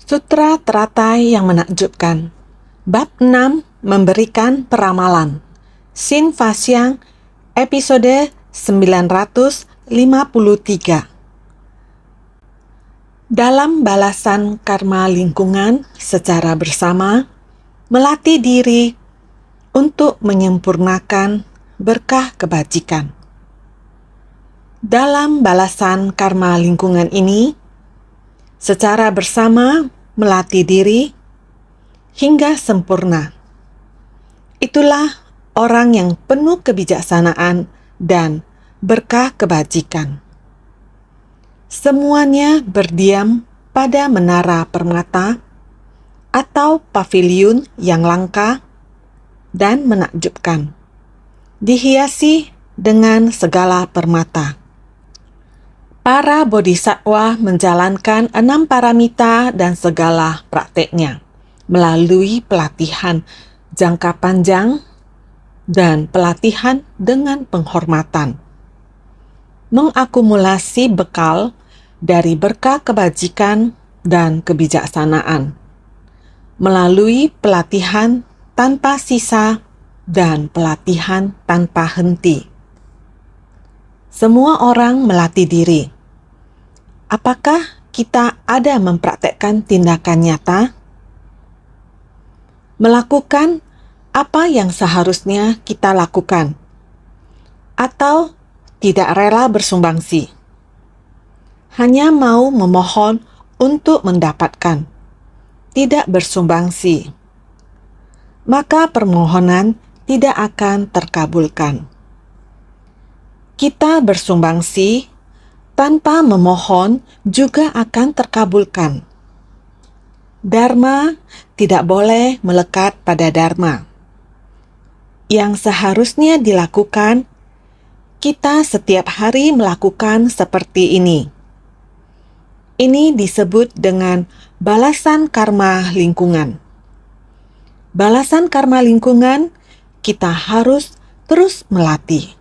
Sutra teratai yang menakjubkan. Bab 6 memberikan peramalan. Sin Fasyang, episode 953. Dalam balasan karma lingkungan secara bersama, melatih diri untuk menyempurnakan berkah kebajikan. Dalam balasan karma lingkungan ini, secara bersama melatih diri hingga sempurna. Itulah orang yang penuh kebijaksanaan dan berkah kebajikan. Semuanya berdiam pada menara permata atau paviliun yang langka dan menakjubkan, dihiasi dengan segala permata. Para bodhisattva menjalankan 6 paramita dan segala prakteknya melalui pelatihan jangka panjang dan pelatihan dengan penghormatan. Mengakumulasi bekal dari berkah kebajikan dan kebijaksanaan melalui pelatihan tanpa sisa dan pelatihan tanpa henti. Semua orang melatih diri. Apakah kita ada mempraktekkan tindakan nyata? Melakukan apa yang seharusnya kita lakukan, atau tidak rela bersumbangsi? Hanya mau memohon untuk mendapatkan, tidak bersumbangsi. Maka permohonan tidak akan terkabulkan. Kita bersumbangsi tanpa memohon juga akan terkabulkan. Dharma tidak boleh melekat pada dharma. Yang seharusnya dilakukan, kita setiap hari melakukan seperti ini. Ini disebut dengan balasan karma lingkungan. Balasan karma lingkungan, kita harus terus melatih.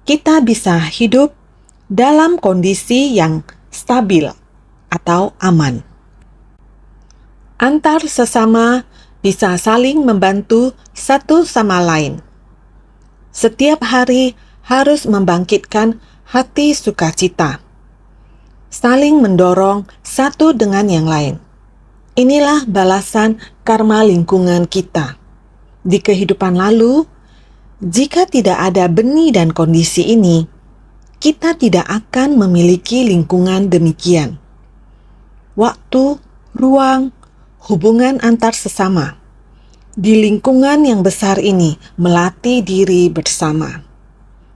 Kita bisa hidup dalam kondisi yang stabil atau aman. Antar sesama bisa saling membantu satu sama lain. Setiap hari harus membangkitkan hati sukacita, saling mendorong satu dengan yang lain. Inilah balasan karma lingkungan kita. Di kehidupan lalu, jika tidak ada benih dan kondisi ini, kita tidak akan memiliki lingkungan demikian. Waktu, ruang, hubungan antar sesama. Di lingkungan yang besar ini, melatih diri bersama.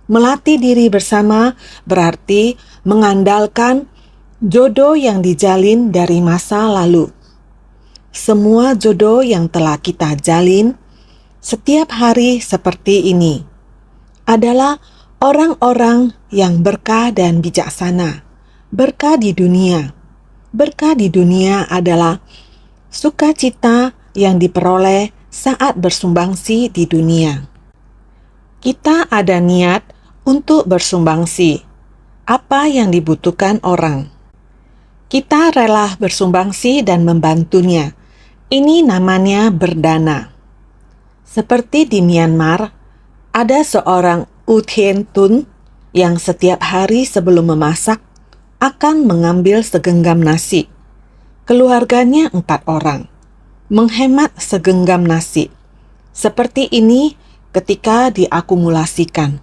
Melatih diri bersama berarti mengandalkan jodoh yang dijalin dari masa lalu. Semua jodoh yang telah kita jalin setiap hari seperti ini adalah orang-orang yang berkah dan bijaksana. Berkah di dunia. Berkah di dunia adalah sukacita yang diperoleh saat bersumbangsi di dunia. Kita ada niat untuk bersumbangsi. Apa yang dibutuhkan orang? Kita rela bersumbangsi dan membantunya. Ini namanya berdana. Seperti di Myanmar, ada seorang U Thien Tun yang setiap hari sebelum memasak akan mengambil segenggam nasi. Keluarganya 4 orang. Menghemat segenggam nasi. Seperti ini ketika diakumulasikan.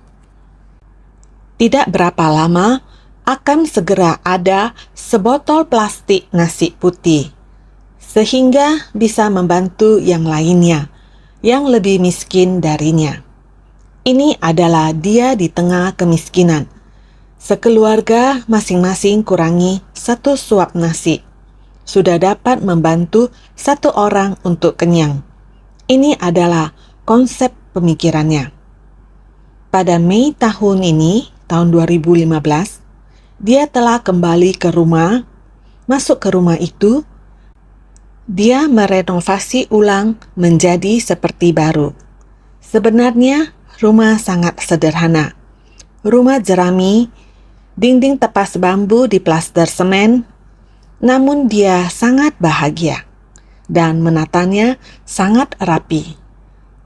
Tidak berapa lama akan segera ada sebotol plastik nasi putih, sehingga bisa membantu yang lainnya, yang lebih miskin darinya. Ini adalah dia di tengah kemiskinan. Sekeluarga masing-masing kurangi 1 suap nasi. Sudah dapat membantu 1 orang untuk kenyang. Ini adalah konsep pemikirannya. Pada Mei tahun ini, tahun 2015, dia telah kembali ke rumah. Masuk ke rumah itu, dia merenovasi ulang menjadi seperti baru. Sebenarnya, rumah sangat sederhana. Rumah jerami, dinding tepas bambu diplaster semen, namun dia sangat bahagia dan menatanya sangat rapi.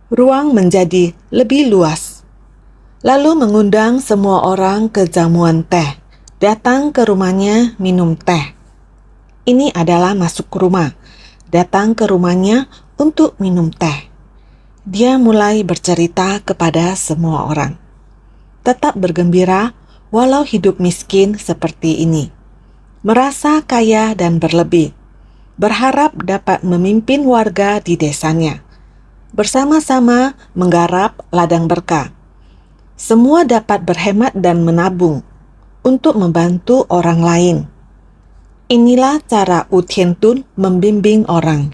Ruang menjadi lebih luas. Lalu mengundang semua orang ke jamuan teh, datang ke rumahnya minum teh. Ini adalah masuk ke rumah, datang ke rumahnya untuk minum teh. Dia mulai bercerita kepada semua orang. Tetap bergembira walau hidup miskin seperti ini. Merasa kaya dan berlebih. Berharap dapat memimpin warga di desanya. Bersama-sama menggarap ladang berkah. Semua dapat berhemat dan menabung untuk membantu orang lain. Inilah cara U Tien Tun membimbing orang.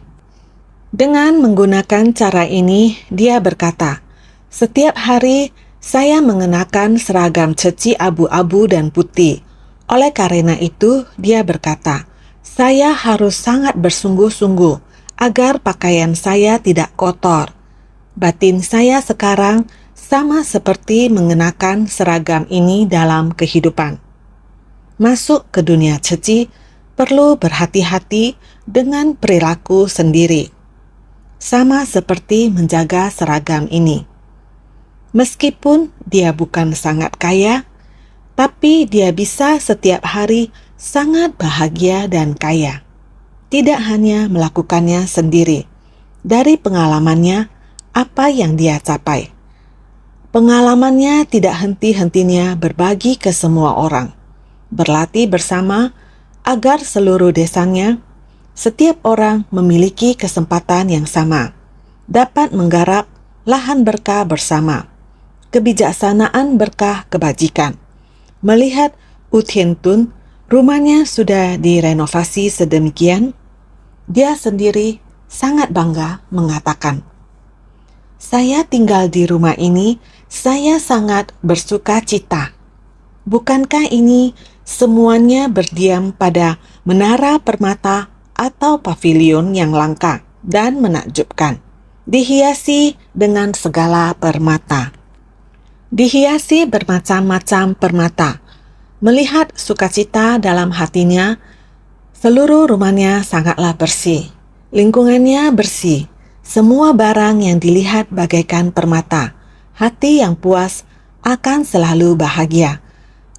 Dengan menggunakan cara ini, dia berkata, "Setiap hari saya mengenakan seragam ceci abu-abu dan putih. Oleh karena itu, dia berkata, saya harus sangat bersungguh-sungguh agar pakaian saya tidak kotor. Batin saya sekarang sama seperti mengenakan seragam ini dalam kehidupan. Masuk ke dunia ceci perlu berhati-hati dengan perilaku sendiri. Sama seperti menjaga seragam ini. Meskipun dia bukan sangat kaya, tapi dia bisa setiap hari sangat bahagia dan kaya. Tidak hanya melakukannya sendiri. Dari pengalamannya, apa yang dia capai. Pengalamannya tidak henti-hentinya berbagi ke semua orang. Berlatih bersama agar seluruh desanya, setiap orang memiliki kesempatan yang sama. Dapat menggarap lahan berkah bersama. Kebijaksanaan berkah kebajikan. Melihat U Tien Tun, rumahnya sudah direnovasi sedemikian, dia sendiri sangat bangga mengatakan, "Saya tinggal di rumah ini, saya sangat bersuka cita. Bukankah ini semuanya berdiam pada menara permata atau pavilion yang langka dan menakjubkan, dihiasi dengan segala permata." Dihiasi bermacam-macam permata. Melihat sukacita dalam hatinya, seluruh rumahnya sangatlah bersih. Lingkungannya bersih. Semua barang yang dilihat bagaikan permata. Hati yang puas akan selalu bahagia.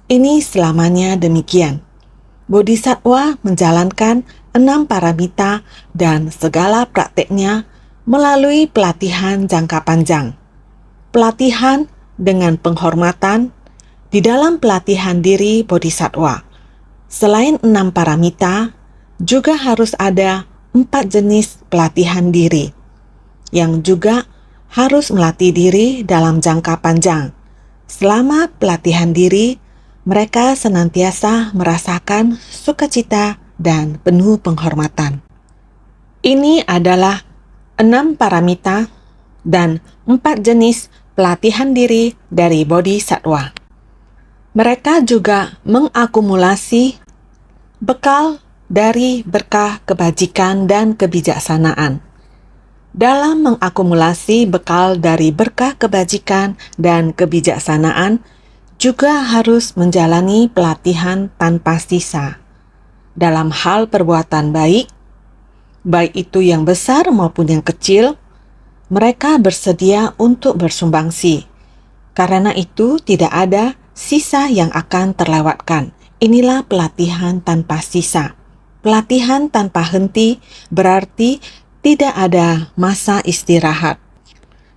Ini selamanya demikian. Bodhisattva menjalankan 6 paramita dan segala prakteknya melalui pelatihan jangka panjang. Pelatihan dengan penghormatan di dalam pelatihan diri Bodhisattva. Selain 6 paramita, juga harus ada 4 jenis pelatihan diri, yang juga harus melatih diri dalam jangka panjang. Selama pelatihan diri, mereka senantiasa merasakan sukacita dan penuh penghormatan. Ini adalah 6 paramita dan 4 jenis pelatihan diri dari Bodhisattva. Mereka juga mengakumulasi bekal dari berkah kebajikan dan kebijaksanaan. Dalam mengakumulasi bekal dari berkah kebajikan dan kebijaksanaan, juga harus menjalani pelatihan tanpa sisa. Dalam hal perbuatan baik, baik itu yang besar maupun yang kecil, mereka bersedia untuk bersumbangsi. Karena itu tidak ada sisa yang akan terlewatkan. Inilah pelatihan tanpa sisa. Pelatihan tanpa henti berarti tidak ada masa istirahat.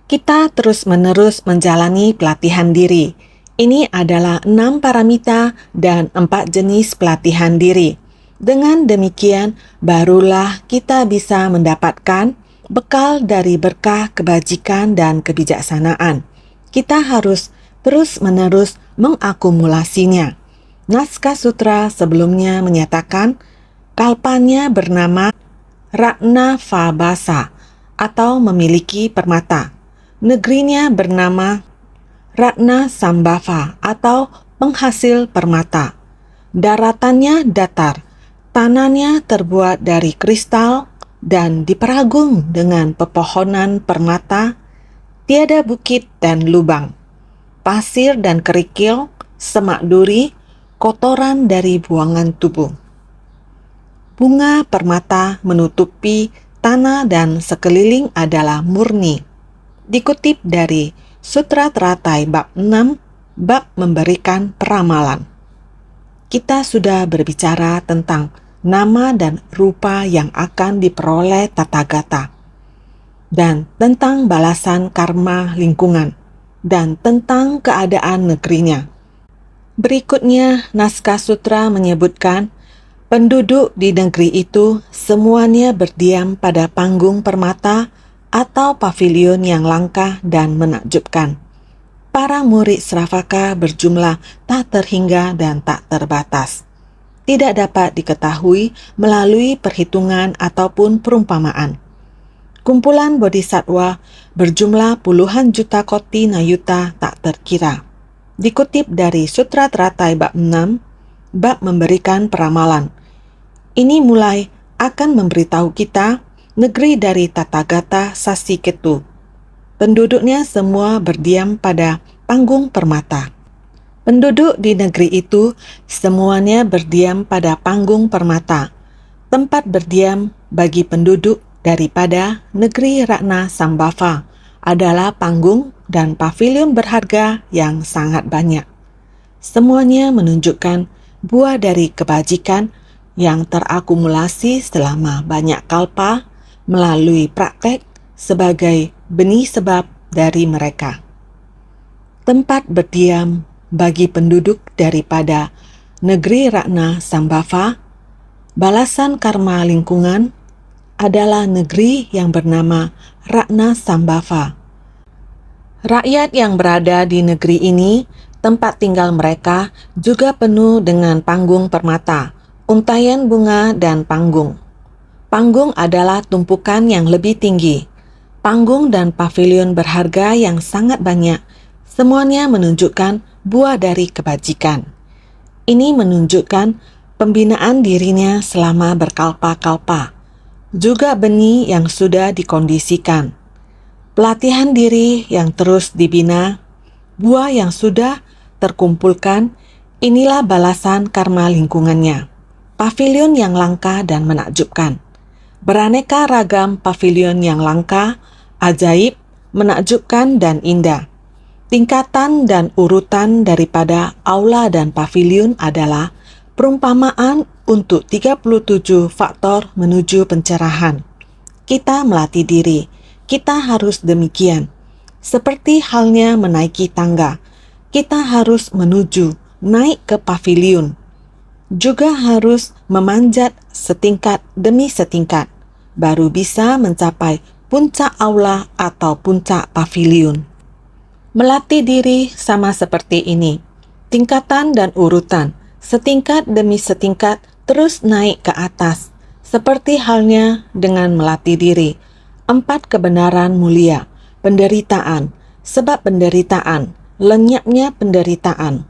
Kita terus-menerus menjalani pelatihan diri. Ini adalah 6 paramita dan 4 jenis pelatihan diri. Dengan demikian, barulah kita bisa mendapatkan bekal dari berkah kebajikan dan kebijaksanaan. Kita harus terus-menerus mengakumulasinya. Naskah sutra sebelumnya menyatakan kalpanya bernama Ratna Fabasa atau memiliki permata. Negerinya bernama Ratna Sambhava atau penghasil permata. Daratannya datar, tanahnya terbuat dari kristal dan diperagung dengan pepohonan permata, tiada bukit dan lubang, pasir dan kerikil, semak duri, kotoran dari buangan tubuh. bunga permata menutupi tanah dan sekeliling adalah murni. Dikutip dari Sutra Teratai bab 6, bab memberikan peramalan. Kita sudah berbicara tentang nama dan rupa yang akan diperoleh Tathagata, dan tentang balasan karma lingkungan, dan tentang keadaan negerinya. Berikutnya, naskah sutra menyebutkan penduduk di negeri itu semuanya berdiam pada panggung permata atau pavilion yang langka dan menakjubkan. Para murid Sravaka berjumlah tak terhingga dan tak terbatas. Tidak dapat diketahui melalui perhitungan ataupun perumpamaan. Kumpulan bodhisattva berjumlah puluhan juta koti nayuta tak terkira. Dikutip dari Sutra Teratai bab 6, bab memberikan peramalan. Ini mulai akan memberitahu kita negeri dari Tathagata Sasiketu. Penduduknya semua berdiam pada panggung permata. Penduduk di negeri itu semuanya berdiam pada panggung permata, tempat berdiam bagi penduduk daripada negeri Ratna Sambhava adalah panggung dan pavilion berharga yang sangat banyak. Semuanya menunjukkan buah dari kebajikan yang terakumulasi selama banyak kalpa melalui praktek sebagai benih sebab dari mereka. Tempat berdiam bagi penduduk daripada negeri Ratna Sambhava, balasan karma lingkungan, adalah negeri yang bernama Ratna Sambhava. Rakyat yang berada di negeri ini, tempat tinggal mereka juga penuh dengan panggung permata, untaian bunga dan panggung. Panggung adalah tumpukan yang lebih tinggi. Panggung dan pavilion berharga yang sangat banyak, semuanya menunjukkan buah dari kebajikan. Ini menunjukkan pembinaan dirinya selama berkalpa-kalpa. Juga benih yang sudah dikondisikan, pelatihan diri yang terus dibina, buah yang sudah terkumpulkan, inilah balasan karma lingkungannya. Pavilion yang langka dan menakjubkan. Beraneka ragam pavilion yang langka, ajaib, menakjubkan dan indah. Tingkatan dan urutan daripada aula dan pavilion adalah perumpamaan untuk 37 faktor menuju pencerahan. Kita melatih diri, kita harus demikian. Seperti halnya menaiki tangga, kita harus naik ke pavilion. Juga harus memanjat setingkat demi setingkat, baru bisa mencapai puncak aula atau puncak pavilion. Melatih diri sama seperti ini, tingkatan dan urutan, setingkat demi setingkat terus naik ke atas, seperti halnya dengan melatih diri. 4 kebenaran mulia, penderitaan, sebab penderitaan, lenyapnya penderitaan.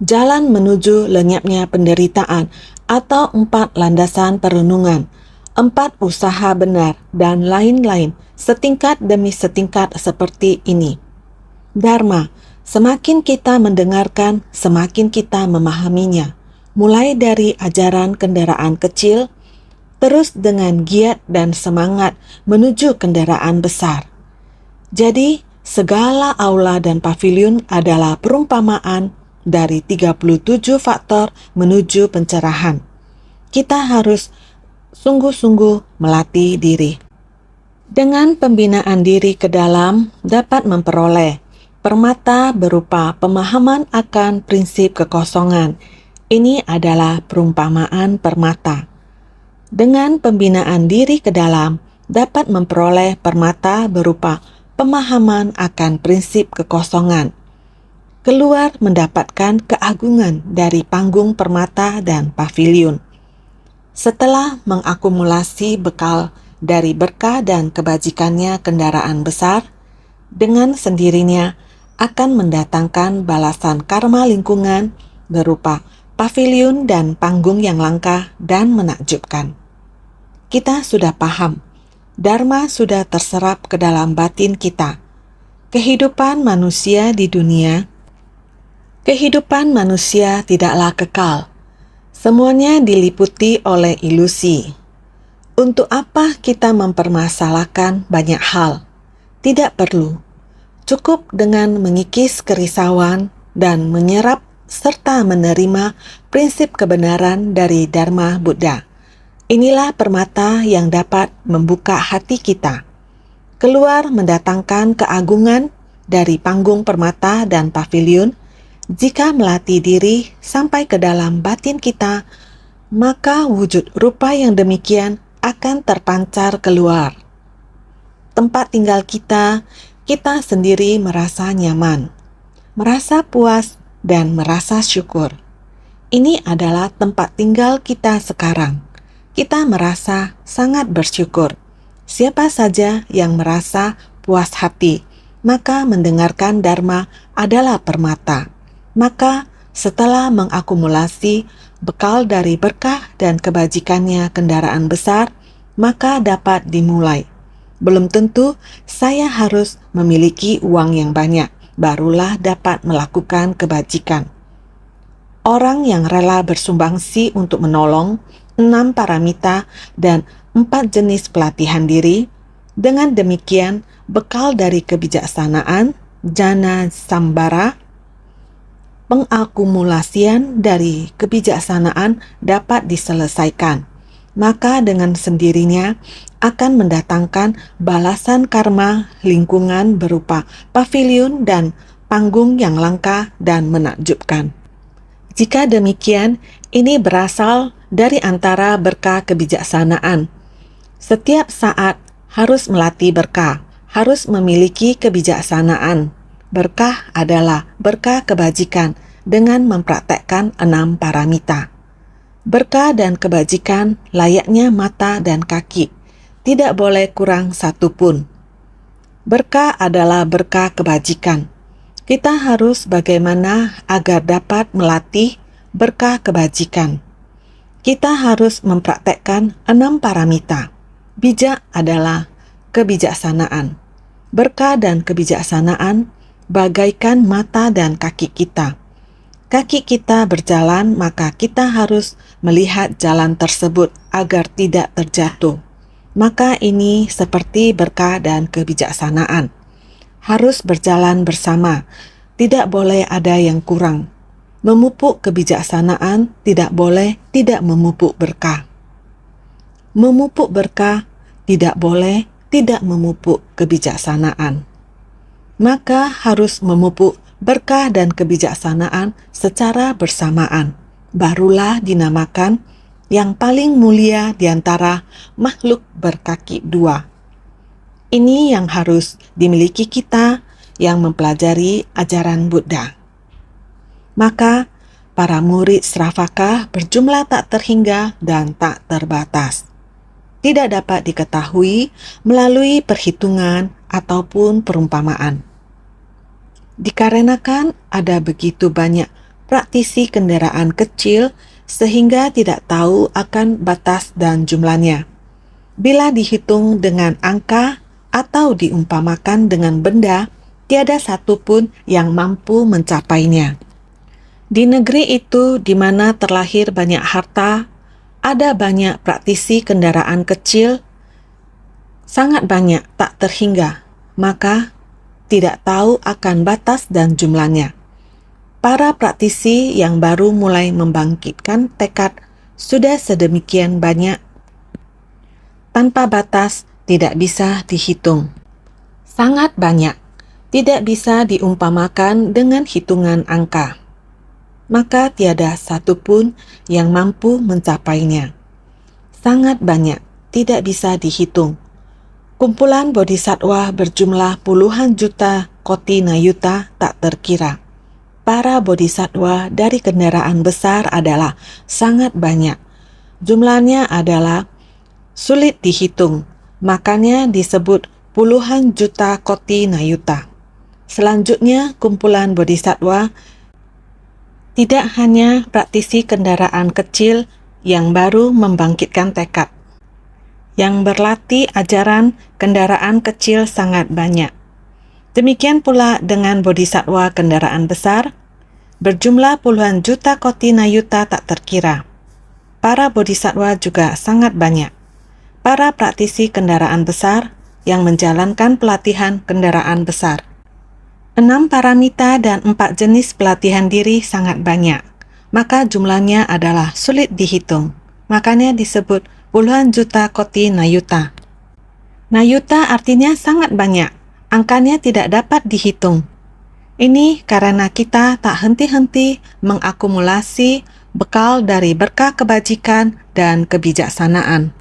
Jalan menuju lenyapnya penderitaan atau 4 landasan perenungan, 4 usaha benar dan lain-lain, setingkat demi setingkat seperti ini. Dharma, semakin kita mendengarkan, semakin kita memahaminya. Mulai dari ajaran kendaraan kecil, terus dengan giat dan semangat menuju kendaraan besar. Jadi, segala aula dan pavilion adalah perumpamaan dari 37 faktor menuju pencerahan. Kita harus sungguh-sungguh melatih diri. Dengan pembinaan diri ke dalam dapat memperoleh permata berupa pemahaman akan prinsip kekosongan. Ini adalah perumpamaan permata. Dengan pembinaan diri ke dalam dapat memperoleh permata berupa pemahaman akan prinsip kekosongan. Keluar mendapatkan keagungan dari panggung permata dan pavilion. Setelah mengakumulasi bekal dari berkah dan kebajikannya kendaraan besar, dengan sendirinya akan mendatangkan balasan karma lingkungan berupa pavilion dan panggung yang langka dan menakjubkan. Kita sudah paham, Dharma sudah terserap ke dalam batin kita. Kehidupan manusia tidaklah kekal. Semuanya diliputi oleh ilusi. Untuk apa kita mempermasalahkan banyak hal? Tidak perlu. Cukup dengan mengikis kerisauan dan menyerap serta menerima prinsip kebenaran dari Dharma Buddha. Inilah permata yang dapat membuka hati kita, keluar mendatangkan keagungan dari panggung permata dan paviliun. Jika melatih diri sampai ke dalam batin kita, maka wujud rupa yang demikian akan terpancar keluar. Tempat tinggal kita sendiri merasa nyaman, merasa puas, dan merasa syukur. Ini adalah tempat tinggal kita sekarang. Kita merasa sangat bersyukur. Siapa saja yang merasa puas hati, maka mendengarkan Dharma adalah permata. Maka setelah mengakumulasi bekal dari berkah dan kebajikannya kendaraan besar, maka dapat dimulai. Belum tentu saya harus memiliki uang yang banyak, barulah dapat melakukan kebajikan. Orang yang rela bersumbangsi untuk menolong 6 paramita dan 4 jenis pelatihan diri, dengan demikian bekal dari kebijaksanaan, jana sambara, pengakumulasian dari kebijaksanaan dapat diselesaikan. Maka dengan sendirinya akan mendatangkan balasan karma lingkungan berupa paviliun dan panggung yang langka dan menakjubkan. Jika demikian, ini berasal dari antara berkah kebijaksanaan. Setiap saat harus melatih berkah, harus memiliki kebijaksanaan. Berkah adalah berkah kebajikan dengan mempraktekkan 6 paramita. Berkah dan kebajikan layaknya mata dan kaki, tidak boleh kurang satu pun. Berkah adalah berkah kebajikan. Kita harus bagaimana agar dapat melatih berkah kebajikan. Kita harus mempraktekkan 6 paramita. Bijak adalah kebijaksanaan. Berkah dan kebijaksanaan bagaikan mata dan kaki kita. Kaki kita berjalan, maka kita harus melihat jalan tersebut agar tidak terjatuh. Maka ini seperti berkah dan kebijaksanaan. Harus berjalan bersama, tidak boleh ada yang kurang. Memupuk kebijaksanaan tidak boleh tidak memupuk berkah. Memupuk berkah tidak boleh tidak memupuk kebijaksanaan. Maka harus memupuk berkah dan kebijaksanaan secara bersamaan, barulah dinamakan yang paling mulia di antara makhluk berkaki 2. Ini yang harus dimiliki kita yang mempelajari ajaran Buddha. Maka para murid Sravaka berjumlah tak terhingga dan tak terbatas. Tidak dapat diketahui melalui perhitungan ataupun perumpamaan. Dikarenakan ada begitu banyak praktisi kendaraan kecil sehingga tidak tahu akan batas dan jumlahnya. Bila dihitung dengan angka atau diumpamakan dengan benda, tiada satu pun yang mampu mencapainya. Di negeri itu di mana terlahir banyak harta, ada banyak praktisi kendaraan kecil, sangat banyak tak terhingga, maka tidak tahu akan batas dan jumlahnya. Para praktisi yang baru mulai membangkitkan tekad sudah sedemikian banyak, tanpa batas tidak bisa dihitung. Sangat banyak, tidak bisa diumpamakan dengan hitungan angka. Maka tiada satu pun yang mampu mencapainya. Sangat banyak, tidak bisa dihitung. Kumpulan bodhisattva berjumlah puluhan juta koti nayuta tak terkira. Para bodhisattva dari kendaraan besar adalah sangat banyak. Jumlahnya adalah sulit dihitung, makanya disebut puluhan juta koti nayuta. Selanjutnya, kumpulan bodhisattva tidak hanya praktisi kendaraan kecil yang baru membangkitkan tekad. Yang berlatih ajaran kendaraan kecil sangat banyak. Demikian pula dengan bodhisattva kendaraan besar, berjumlah puluhan juta koti nayuta tak terkira. para bodhisatwa juga sangat banyak. Para praktisi kendaraan besar yang menjalankan pelatihan kendaraan besar. 6 paramita dan 4 jenis pelatihan diri sangat banyak. Maka jumlahnya adalah sulit dihitung. Makanya disebut puluhan juta koti nayuta. Nayuta artinya sangat banyak. Angkanya tidak dapat dihitung. Ini karena kita tak henti-henti mengakumulasi bekal dari berkah kebajikan dan kebijaksanaan.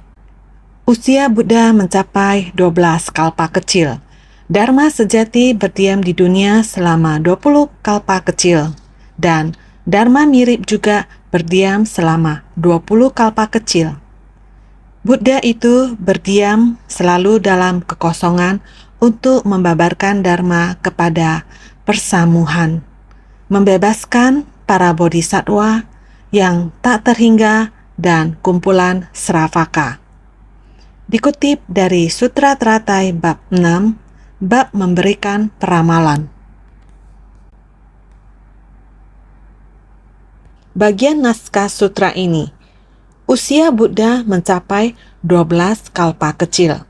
Usia Buddha mencapai 12 kalpa kecil. Dharma sejati berdiam di dunia selama 20 kalpa kecil. Dan Dharma mirip juga berdiam selama 20 kalpa kecil. Buddha itu berdiam selalu dalam kekosongan untuk membabarkan Dharma kepada persamuhan, membebaskan para bodhisatwa yang tak terhingga dan kumpulan Sravaka. Dikutip dari Sutra Teratai bab 6, bab memberikan peramalan. Bagian naskah sutra ini, usia Buddha mencapai 12 kalpa kecil.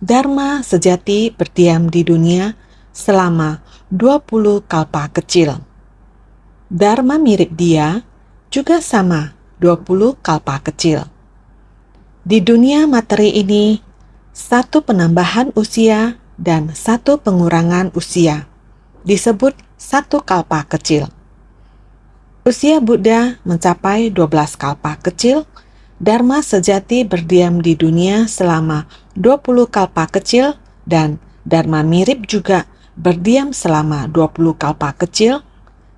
Dharma sejati berdiam di dunia selama 20 kalpa kecil. Dharma mirip dia juga sama 20 kalpa kecil. Di dunia materi ini, satu penambahan usia dan satu pengurangan usia disebut satu kalpa kecil. Usia Buddha mencapai 12 kalpa kecil, Dharma sejati berdiam di dunia selama 20 kalpa kecil, dan Dharma mirip juga berdiam selama 20 kalpa kecil.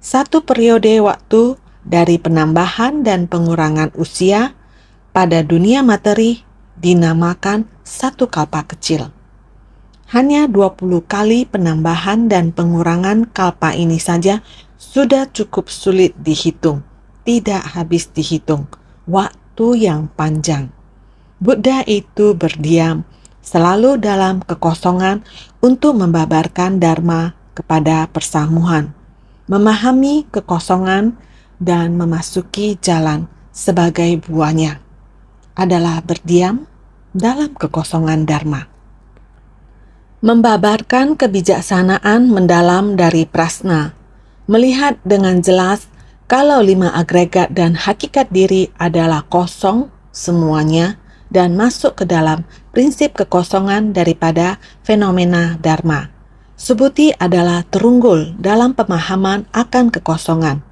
Satu periode waktu dari penambahan dan pengurangan usia pada dunia materi dinamakan satu kalpa kecil. Hanya 20 kali penambahan dan pengurangan kalpa ini saja sudah cukup sulit dihitung, tidak habis dihitung, waktu yang panjang. Buddha itu berdiam selalu dalam kekosongan untuk membabarkan Dharma kepada persamuhan, memahami kekosongan dan memasuki jalan sebagai buahnya adalah berdiam dalam kekosongan Dharma. Membabarkan kebijaksanaan mendalam dari prasna, melihat dengan jelas kalau 5 agregat dan hakikat diri adalah kosong semuanya dan masuk ke dalam prinsip kekosongan daripada fenomena Dharma. Subhuti adalah terunggul dalam pemahaman akan kekosongan.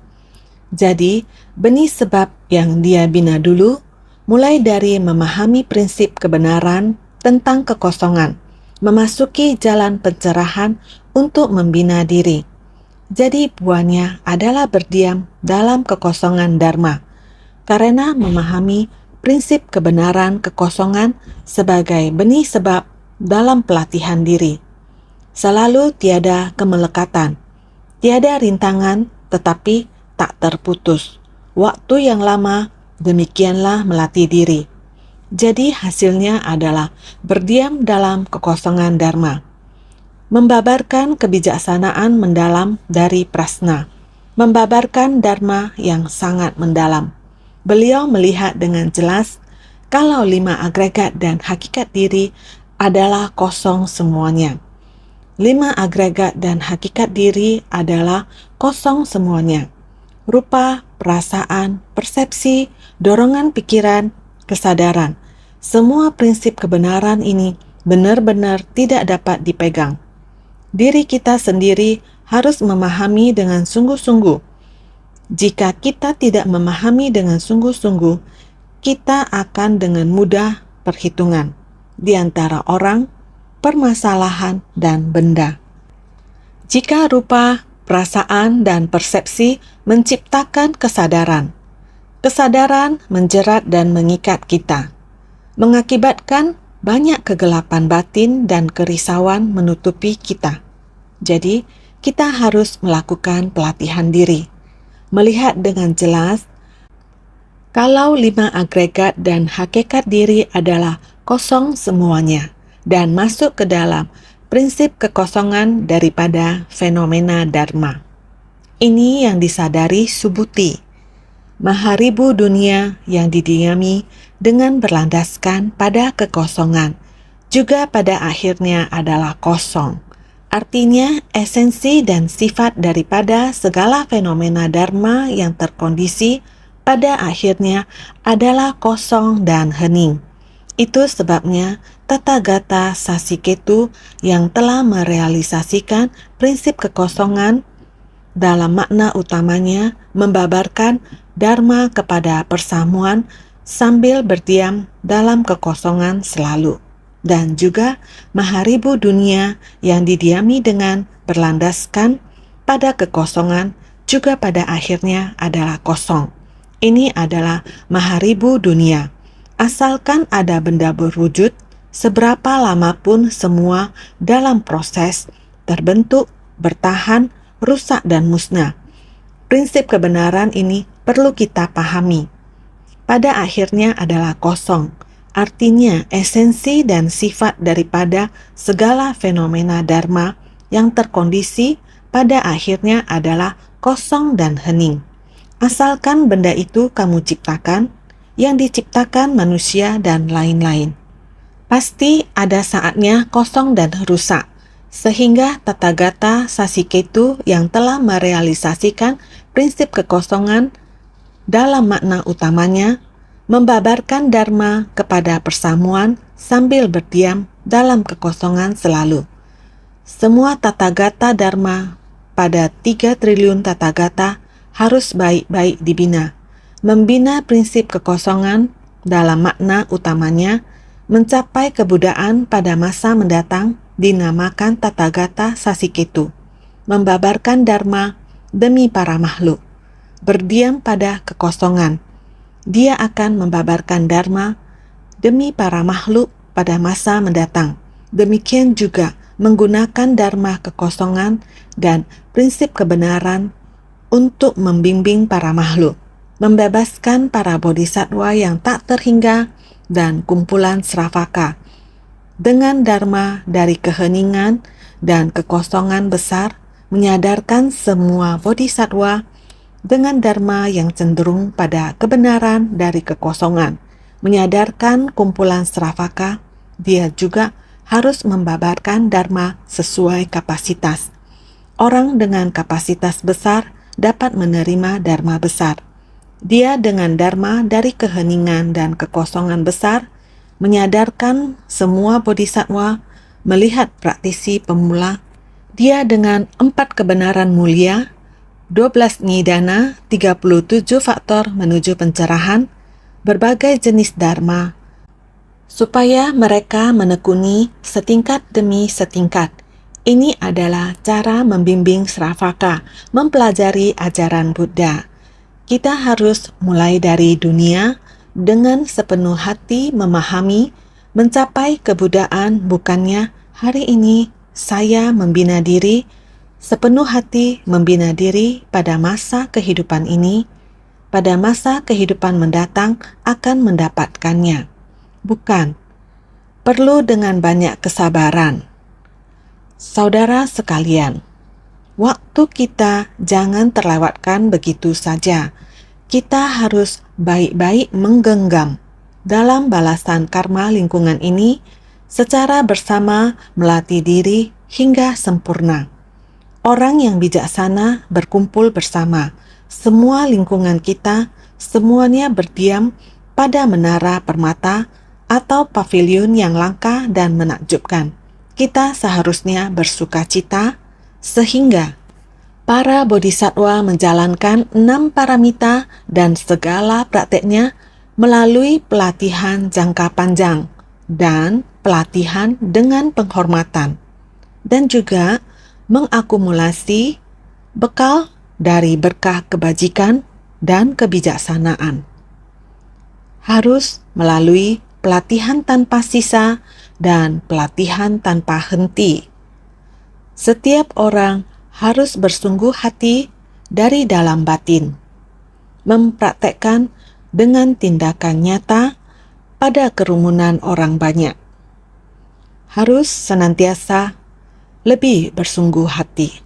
Jadi, benih sebab yang dia bina dulu, mulai dari memahami prinsip kebenaran tentang kekosongan, memasuki jalan pencerahan untuk membina diri. Jadi buahnya adalah berdiam dalam kekosongan Dharma, karena memahami prinsip kebenaran kekosongan sebagai benih sebab dalam pelatihan diri. Selalu tiada kemelekatan, tiada rintangan tetapi tak terputus. Waktu yang lama demikianlah melatih diri. Jadi hasilnya adalah berdiam dalam kekosongan Dharma. Membabarkan kebijaksanaan mendalam dari prasna. Membabarkan Dharma yang sangat mendalam. Beliau melihat dengan jelas kalau 5 agregat dan hakikat diri adalah kosong semuanya. 5 agregat dan hakikat diri adalah kosong semuanya. Rupa, perasaan, persepsi, dorongan pikiran, kesadaran. Semua prinsip kebenaran ini benar-benar tidak dapat dipegang. Diri kita sendiri harus memahami dengan sungguh-sungguh. Jika kita tidak memahami dengan sungguh-sungguh, kita akan dengan mudah perhitungan di antara orang, permasalahan, dan benda. Jika rupa, perasaan, dan persepsi menciptakan kesadaran, kesadaran menjerat dan mengikat kita, mengakibatkan banyak kegelapan batin dan kerisauan menutupi kita. Jadi, kita harus melakukan pelatihan diri, melihat dengan jelas kalau 5 agregat dan hakikat diri adalah kosong semuanya dan masuk ke dalam prinsip kekosongan daripada fenomena Dharma. Ini yang disadari Subhuti. Maharibu dunia yang didiami dengan berlandaskan pada kekosongan, juga pada akhirnya adalah kosong. Artinya, esensi dan sifat daripada segala fenomena dharma yang terkondisi pada akhirnya adalah kosong dan hening. Itu sebabnya Tathagata Sasiketu yang telah merealisasikan prinsip kekosongan dalam makna utamanya membabarkan dharma kepada persamuan sambil berdiam dalam kekosongan selalu. Dan juga Maharibu dunia yang didiami dengan berlandaskan pada kekosongan juga pada akhirnya adalah kosong. Ini adalah Maharibu dunia. Asalkan ada benda berwujud, seberapa lama pun semua dalam proses terbentuk, bertahan, rusak dan musnah. Prinsip kebenaran ini perlu kita pahami. Pada akhirnya adalah kosong. Artinya esensi dan sifat daripada segala fenomena dharma yang terkondisi pada akhirnya adalah kosong dan hening. Asalkan benda itu kamu ciptakan, yang diciptakan manusia dan lain-lain. Pasti ada saatnya kosong dan rusak, sehingga Tathagata Sasiketu yang telah merealisasikan prinsip kekosongan dalam makna utamanya membabarkan dharma kepada persamuan sambil berdiam dalam kekosongan selalu. Semua Tathagata dharma pada 3 triliun Tathagata harus baik-baik dibina. Membina prinsip kekosongan dalam makna utamanya mencapai kebudayaan pada masa mendatang dinamakan Tathagata Sasiketu, membabarkan dharma demi para makhluk, berdiam pada kekosongan. Dia akan membabarkan dharma demi para makhluk pada masa mendatang. Demikian juga menggunakan dharma kekosongan dan prinsip kebenaran untuk membimbing para makhluk, membebaskan para bodhisattva yang tak terhingga dan kumpulan Sravaka dengan dharma dari keheningan dan kekosongan besar, menyadarkan semua bodhisattva dengan dharma yang cenderung pada kebenaran dari kekosongan, menyadarkan kumpulan Sravaka. Dia juga harus membabarkan dharma sesuai kapasitas. Orang dengan kapasitas besar dapat menerima dharma besar. Dia dengan dharma dari keheningan dan kekosongan besar menyadarkan semua bodhisattva melihat praktisi pemula. Dia dengan 4 kebenaran mulia, 12 nidana, 37 faktor menuju pencerahan, berbagai jenis dharma, supaya mereka menekuni setingkat demi setingkat. Ini adalah cara membimbing Sravaka mempelajari ajaran Buddha. Kita harus mulai dari dunia dengan sepenuh hati memahami, mencapai kebudayaan bukannya hari ini saya membina diri, sepenuh hati membina diri pada masa kehidupan ini, pada masa kehidupan mendatang akan mendapatkannya. Bukan, perlu dengan banyak kesabaran. Saudara sekalian, waktu kita jangan terlewatkan begitu saja. Kita harus baik-baik menggenggam dalam balasan karma lingkungan ini secara bersama melatih diri hingga sempurna. Orang yang bijaksana berkumpul bersama. Semua lingkungan kita, semuanya berdiam pada menara permata atau pavilion yang langka dan menakjubkan. Kita seharusnya bersukacita sehingga para bodhisattva menjalankan 6 paramita dan segala prakteknya melalui pelatihan jangka panjang dan pelatihan dengan penghormatan, dan juga mengakumulasi bekal dari berkah kebajikan dan kebijaksanaan. Harus melalui pelatihan tanpa sisa dan pelatihan tanpa henti. Setiap orang harus bersungguh hati dari dalam batin, mempraktekkan dengan tindakan nyata pada kerumunan orang banyak. Harus senantiasa lebih bersungguh hati.